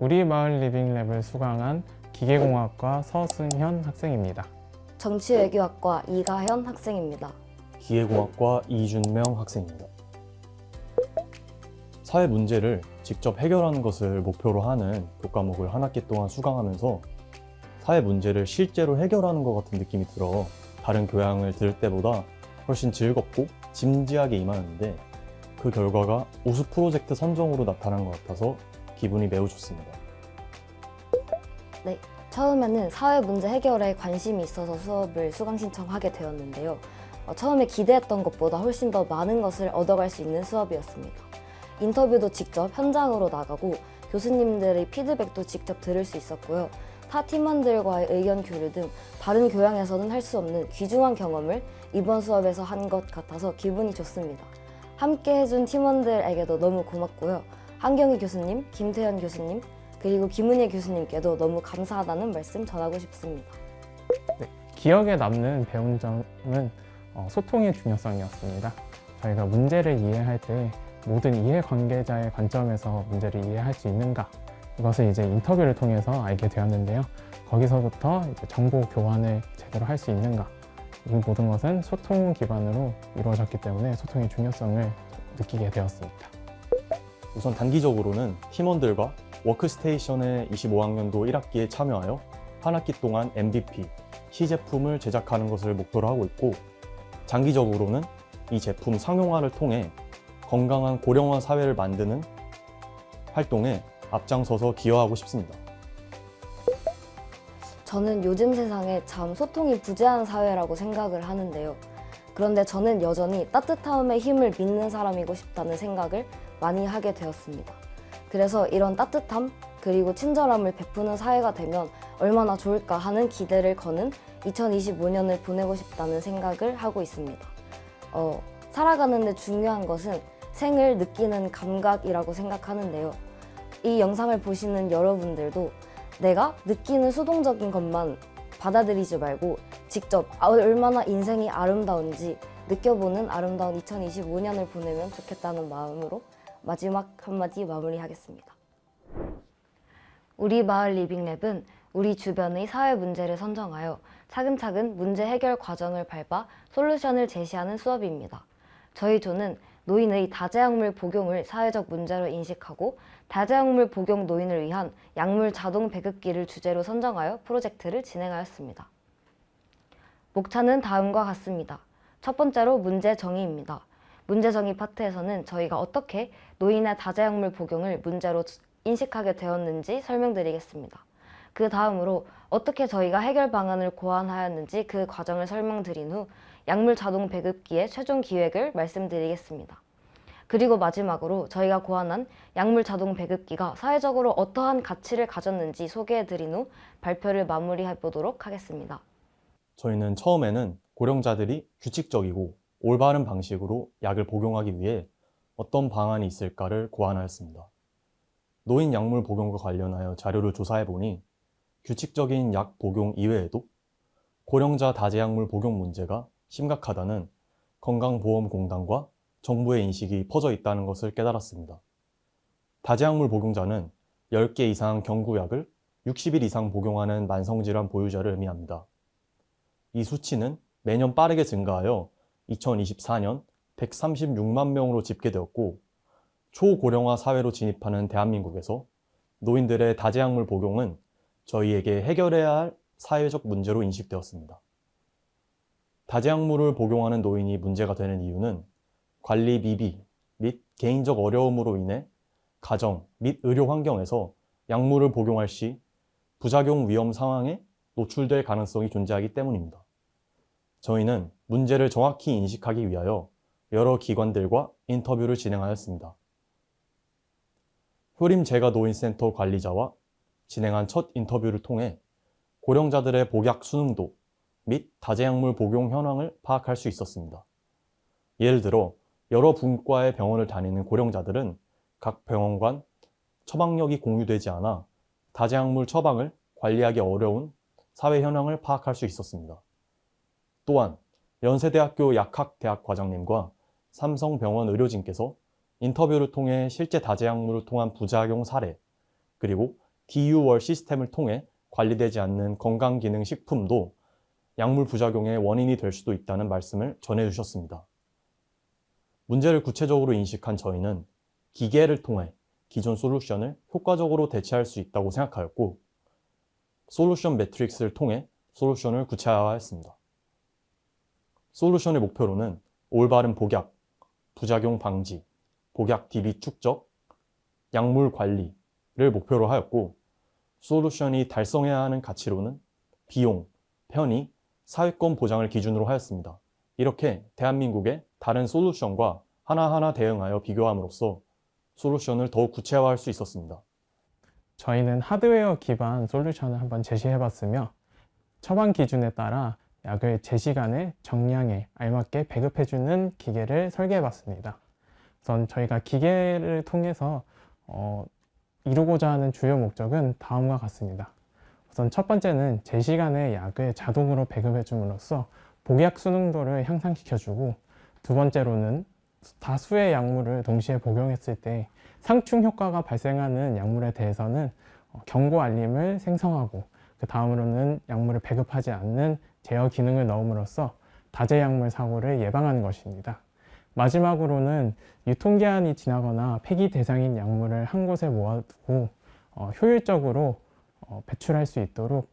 우리 마을 리빙랩을 수강한 기계공학과 서승현 학생입니다. 정치외교학과 이가현 학생입니다. 기계공학과 이준명 학생입니다. 사회 문제를 직접 해결하는 것을 목표로 하는 교과목을 한 학기 동안 수강하면서 사회 문제를 실제로 해결하는 것 같은 느낌이 들어 다른 교양을 들을 때보다 훨씬 즐겁고 진지하게 임하는데 그 결과가 우수 프로젝트 선정으로 나타난 것 같아서 기분이 매우 좋습니다. 네, 처음에는 사회 문제 해결에 관심이 있어서 수업을 수강 신청하게 되었는데요. 처음에 기대했던 것보다 훨씬 더 많은 것을 얻어갈 수 있는 수업이었습니다. 인터뷰도 직접 현장으로 나가고 교수님들의 피드백도 직접 들을 수 있었고요. 타 팀원들과의 의견 교류 등 다른 교양에서는 할 수 없는 귀중한 경험을 이번 수업에서 한 것 같아서 기분이 좋습니다. 함께 해준 팀원들에게도 너무 고맙고요. 한경희 교수님, 김태현 교수님, 그리고 김은혜 교수님께도 너무 감사하다는 말씀 전하고 싶습니다. 기억에 남는 배운 점은 소통의 중요성이었습니다. 저희가 문제를 이해할 때 모든 이해관계자의 관점에서 문제를 이해할 수 있는가, 이것을 이제 인터뷰를 통해서 알게 되었는데요. 거기서부터 이제 정보 교환을 제대로 할 수 있는가, 이 모든 것은 소통 기반으로 이루어졌기 때문에 소통의 중요성을 느끼게 되었습니다. 우선 단기적으로는 팀원들과 워크스테이션의 25학년도 1학기에 참여하여 한 학기 동안 MVP, 시제품을 제작하는 것을 목표로 하고 있고, 장기적으로는 이 제품 상용화를 통해 건강한 고령화 사회를 만드는 활동에 앞장서서 기여하고 싶습니다. 저는 요즘 세상에 참 소통이 부재한 사회라고 생각을 하는데요. 그런데 저는 여전히 따뜻함의 힘을 믿는 사람이고 싶다는 생각을 많이 하게 되었습니다. 그래서 이런 따뜻함 그리고 친절함을 베푸는 사회가 되면 얼마나 좋을까 하는 기대를 거는 2025년을 보내고 싶다는 생각을 하고 있습니다. 살아가는 데 중요한 것은 생을 느끼는 감각이라고 생각하는데요. 이 영상을 보시는 여러분들도 내가 느끼는 수동적인 것만 받아들이지 말고 직접 얼마나 인생이 아름다운지 느껴보는 아름다운 2025년을 보내면 좋겠다는 마음으로 마지막 한마디 마무리하겠습니다. 우리 마을 리빙랩은 우리 주변의 사회 문제를 선정하여 차근차근 문제 해결 과정을 밟아 솔루션을 제시하는 수업입니다. 저희 조는 노인의 다자약물 복용을 사회적 문제로 인식하고 다자약물 복용 노인을 위한 약물 자동 배급기를 주제로 선정하여 프로젝트를 진행하였습니다. 목차는 다음과 같습니다. 첫 번째로 문제 정의입니다. 문제 정의 파트에서는 저희가 어떻게 노인의 다자약물 복용을 문제로 인식하게 되었는지 설명드리겠습니다. 그 다음으로 어떻게 저희가 해결 방안을 고안하였는지 그 과정을 설명드린 후 약물 자동 배급기의 최종 기획을 말씀드리겠습니다. 그리고 마지막으로 저희가 고안한 약물 자동 배급기가 사회적으로 어떠한 가치를 가졌는지 소개해드린 후 발표를 마무리해 보도록 하겠습니다. 저희는 처음에는 고령자들이 규칙적이고 올바른 방식으로 약을 복용하기 위해 어떤 방안이 있을까를 고안하였습니다. 노인 약물 복용과 관련하여 자료를 조사해보니 규칙적인 약 복용 이외에도 고령자 다제약물 복용 문제가 심각하다는 건강보험공단과 정부의 인식이 퍼져 있다는 것을 깨달았습니다. 다제약물 복용자는 10개 이상 경구약을 60일 이상 복용하는 만성질환 보유자를 의미합니다. 이 수치는 매년 빠르게 증가하여 2024년 136만 명으로 집계되었고, 초고령화 사회로 진입하는 대한민국에서 노인들의 다제약물 복용은 저희에게 해결해야 할 사회적 문제로 인식되었습니다. 다제약물을 복용하는 노인이 문제가 되는 이유는 관리 미비 및 개인적 어려움으로 인해 가정 및 의료 환경에서 약물을 복용할 시 부작용 위험 상황에 노출될 가능성이 존재하기 때문입니다. 저희는 문제를 정확히 인식하기 위하여 여러 기관들과 인터뷰를 진행하였습니다. 효림재가노인센터 관리자와 진행한 첫 인터뷰를 통해 고령자들의 복약 수능도 및 다제약물 복용 현황을 파악할 수 있었습니다. 예를 들어 여러 분과의 병원을 다니는 고령자들은 각 병원 간 처방력이 공유되지 않아 다제약물 처방을 관리하기 어려운 사회 현황을 파악할 수 있었습니다. 또한 연세대학교 약학대학 과장님과 삼성병원 의료진께서 인터뷰를 통해 실제 다제약물을 통한 부작용 사례, 그리고 DU월 시스템을 통해 관리되지 않는 건강기능식품도 약물 부작용의 원인이 될 수도 있다는 말씀을 전해주셨습니다. 문제를 구체적으로 인식한 저희는 기계를 통해 기존 솔루션을 효과적으로 대체할 수 있다고 생각하였고, 솔루션 매트릭스를 통해 솔루션을 구체화했습니다. 솔루션의 목표로는 올바른 복약, 부작용 방지, 복약 DB 축적, 약물 관리를 목표로 하였고, 솔루션이 달성해야 하는 가치로는 비용, 편의, 사회권 보장을 기준으로 하였습니다. 이렇게 대한민국의 다른 솔루션과 하나하나 대응하여 비교함으로써 솔루션을 더욱 구체화할 수 있었습니다. 저희는 하드웨어 기반 솔루션을 한번 제시해봤으며 처방 기준에 따라 약을 제 시간에 정량에 알맞게 배급해주는 기계를 설계해봤습니다. 우선 저희가 기계를 통해서 이루고자 하는 주요 목적은 다음과 같습니다. 우선 첫 번째는 제 시간에 약을 자동으로 배급해줌으로써 복약 수능도를 향상시켜주고, 두 번째로는 다수의 약물을 동시에 복용했을 때 상충 효과가 발생하는 약물에 대해서는 경고 알림을 생성하고, 그 다음으로는 약물을 배급하지 않는 제어 기능을 넣음으로써 다제 약물 사고를 예방하는 것입니다. 마지막으로는 유통기한이 지나거나 폐기 대상인 약물을 한 곳에 모아두고 효율적으로 배출할 수 있도록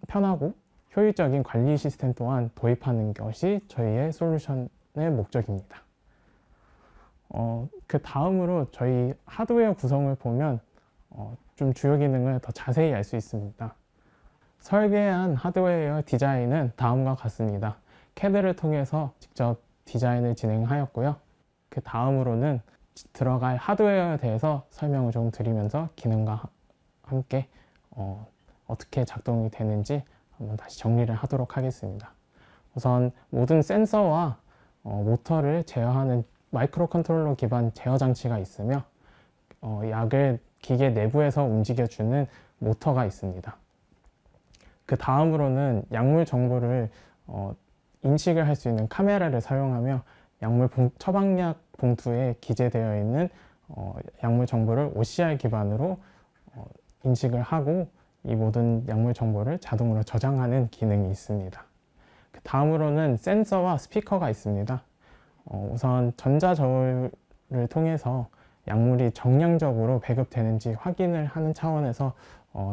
편하고 효율적인 관리 시스템 또한 도입하는 것이 저희의 솔루션의 목적입니다. 그 다음으로 저희 하드웨어 구성을 보면 좀 주요 기능을 더 자세히 알 수 있습니다. 설계한 하드웨어 디자인은 다음과 같습니다. CAD를 통해서 직접 디자인을 진행하였고요. 그 다음으로는 들어갈 하드웨어에 대해서 설명을 좀 드리면서 기능과 함께 어떻게 작동이 되는지 한번 다시 정리를 하도록 하겠습니다. 우선 모든 센서와 모터를 제어하는 마이크로 컨트롤러 기반 제어 장치가 있으며 약을 기계 내부에서 움직여주는 모터가 있습니다. 그 다음으로는 약물 정보를 인식을 할 수 있는 카메라를 사용하며 약물 처방약 봉투에 기재되어 있는 약물 정보를 OCR 기반으로 인식을 하고 이 모든 약물 정보를 자동으로 저장하는 기능이 있습니다. 그 다음으로는 센서와 스피커가 있습니다. 우선 전자저울을 통해서 약물이 정량적으로 배급되는지 확인을 하는 차원에서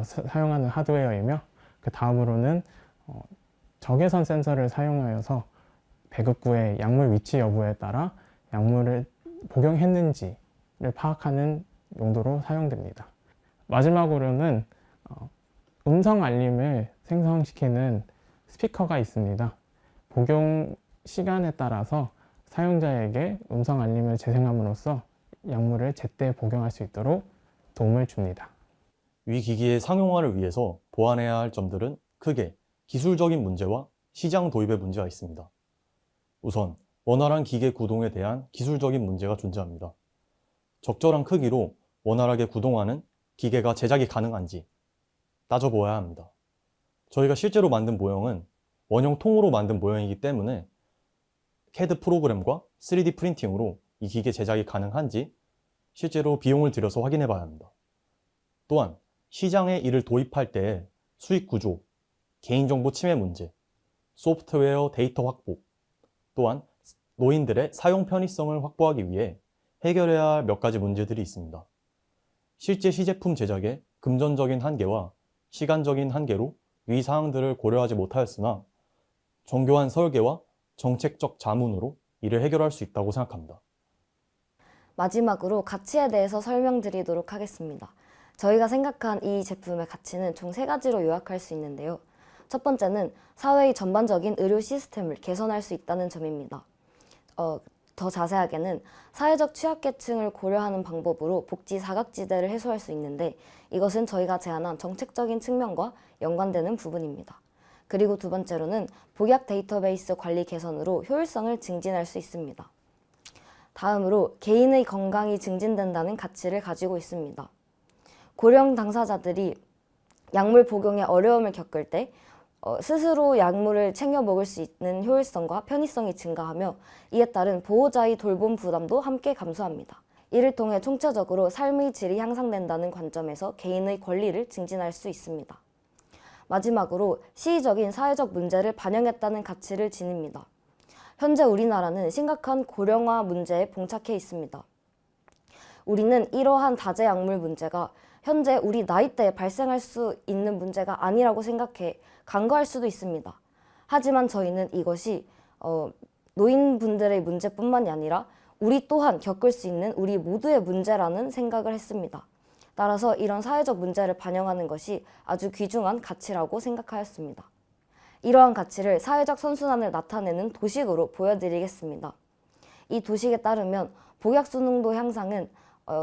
사용하는 하드웨어이며, 그 다음으로는 적외선 센서를 사용하여서 배급구의 약물 위치 여부에 따라 약물을 복용했는지를 파악하는 용도로 사용됩니다. 마지막으로는 음성 알림을 생성시키는 스피커가 있습니다. 복용 시간에 따라서 사용자에게 음성 알림을 재생함으로써 약물을 제때 복용할 수 있도록 도움을 줍니다. 위 기기의 상용화를 위해서 보완해야 할 점들은 크게 기술적인 문제와 시장 도입의 문제가 있습니다. 우선 원활한 기계 구동에 대한 기술적인 문제가 존재합니다. 적절한 크기로 원활하게 구동하는 기계가 제작이 가능한지 따져보아야 합니다. 저희가 실제로 만든 모형은 원형 통으로 만든 모형이기 때문에 CAD 프로그램과 3D 프린팅으로 이 기계 제작이 가능한지 실제로 비용을 들여서 확인해 봐야 합니다. 또한 시장에 이를 도입할 때의 수익 구조, 개인정보 침해 문제, 소프트웨어 데이터 확보, 또한 노인들의 사용 편의성을 확보하기 위해 해결해야 할 몇 가지 문제들이 있습니다. 실제 시제품 제작의 금전적인 한계와 시간적인 한계로 위 사항들을 고려하지 못하였으나 정교한 설계와 정책적 자문으로 이를 해결할 수 있다고 생각합니다. 마지막으로 가치에 대해서 설명드리도록 하겠습니다. 저희가 생각한 이 제품의 가치는 총 3가지로 요약할 수 있는데요. 첫 번째는 사회의 전반적인 의료 시스템을 개선할 수 있다는 점입니다. 더 자세하게는 사회적 취약계층을 고려하는 방법으로 복지 사각지대를 해소할 수 있는데, 이것은 저희가 제안한 정책적인 측면과 연관되는 부분입니다. 그리고 두 번째로는 복약 데이터베이스 관리 개선으로 효율성을 증진할 수 있습니다. 다음으로 개인의 건강이 증진된다는 가치를 가지고 있습니다. 고령 당사자들이 약물 복용에 어려움을 겪을 때 스스로 약물을 챙겨 먹을 수 있는 효율성과 편의성이 증가하며, 이에 따른 보호자의 돌봄 부담도 함께 감소합니다. 이를 통해 총체적으로 삶의 질이 향상된다는 관점에서 개인의 권리를 증진할 수 있습니다. 마지막으로 시의적인 사회적 문제를 반영했다는 가치를 지닙니다. 현재 우리나라는 심각한 고령화 문제에 봉착해 있습니다. 우리는 이러한 다재약물 문제가 현재 우리 나이대에 발생할 수 있는 문제가 아니라고 생각해 간과할 수도 있습니다. 하지만 저희는 이것이 노인분들의 문제뿐만이 아니라 우리 또한 겪을 수 있는 우리 모두의 문제라는 생각을 했습니다. 따라서 이런 사회적 문제를 반영하는 것이 아주 귀중한 가치라고 생각하였습니다. 이러한 가치를 사회적 선순환을 나타내는 도식으로 보여드리겠습니다. 이 도식에 따르면 복약 수능도 향상은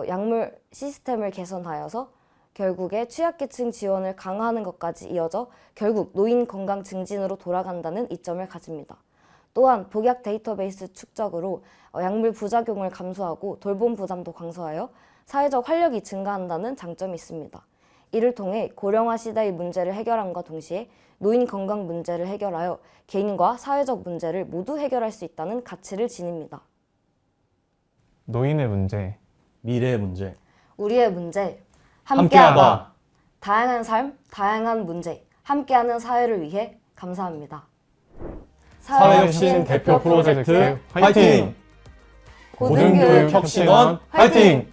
약물 시스템을 개선하여서 결국에 취약계층 지원을 강화하는 것까지 이어져 결국 노인 건강 증진으로 돌아간다는 이점을 가집니다. 또한 복약 데이터베이스 축적으로 약물 부작용을 감소하고 돌봄 부담도 감소하여 사회적 활력이 증가한다는 장점이 있습니다. 이를 통해 고령화 시대의 문제를 해결함과 동시에 노인 건강 문제를 해결하여 개인과 사회적 문제를 모두 해결할 수 있다는 가치를 지닙니다. 노인의 문제, 미래의 문제. 우리의 문제, 함께하다. 다양한 삶, 다양한 문제, 함께하는 사회를 위해 감사합니다. 사회혁신 대표 프로젝트 화이팅! 고등교육 고등교육 혁신원 화이팅!